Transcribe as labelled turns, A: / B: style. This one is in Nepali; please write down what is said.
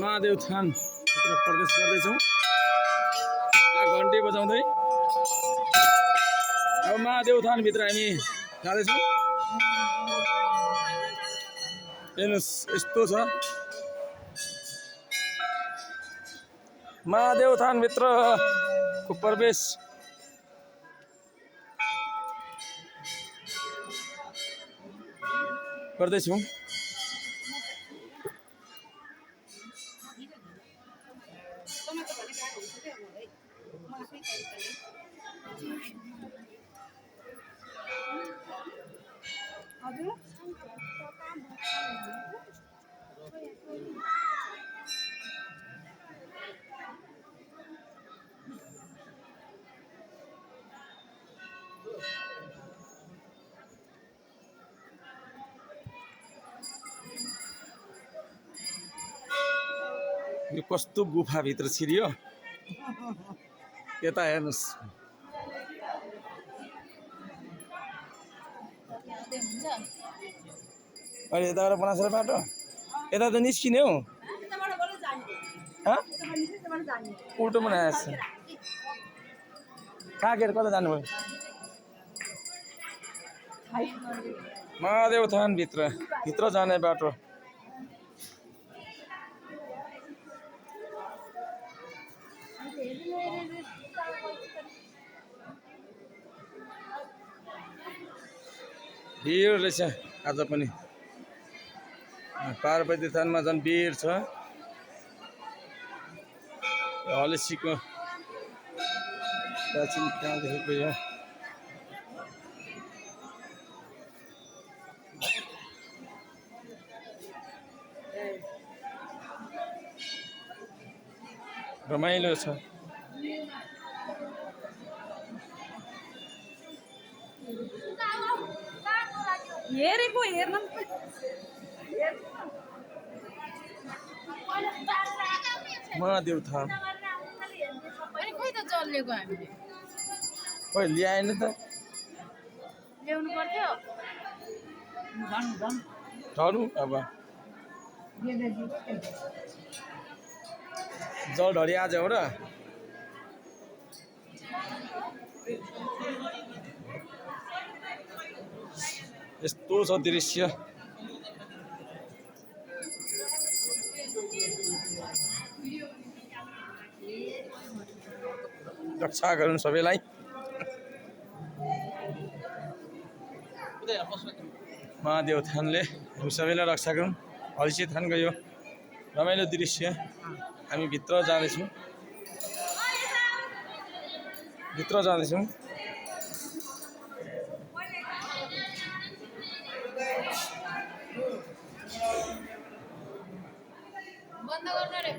A: महादेव थान भित्र प्रवेश गर्दैछौँ। घन्टी बजाउँदै अब महादेव थान भित्र हामी जाँदैछौँ। हेर्नुहोस् यस्तो छ महादेव थान भित्रको प्रवेश। गर्दैछौँ। यो कस्तो गुफाभित्र छिरियो यता हेर्नुहोस्। अहिले यताबाट बनाएको छ बाटो। यता त निस्किने हौ। उल्टो बनाएको छ। कागेर कता जानुभयो? महादेव थान भित्र जाने बाटो। भिड रहेछ आज पनि। पार्वती थानमा झन् भिड छ। हलेसीको प्राचीन कालदेखिको यो रमाइलो छ।
B: हेरेको हेर्न
A: महादेव थान
B: खोइ त चलेको हामीले
A: खोइ ल्याएन त।
B: ल्याउनु पर्थ्यो।
A: ढल्नु अब जल ढली आज हो र। यस्तो छ दृश्य। रक्षा गरौँ सबैलाई। महादेव थानले हामी सबैलाई रक्षा गरौँ। हलेसी थानको यो रमाइलो दृश्य हामी भित्र जाँदैछौँ।
B: बन्द गर्नु रे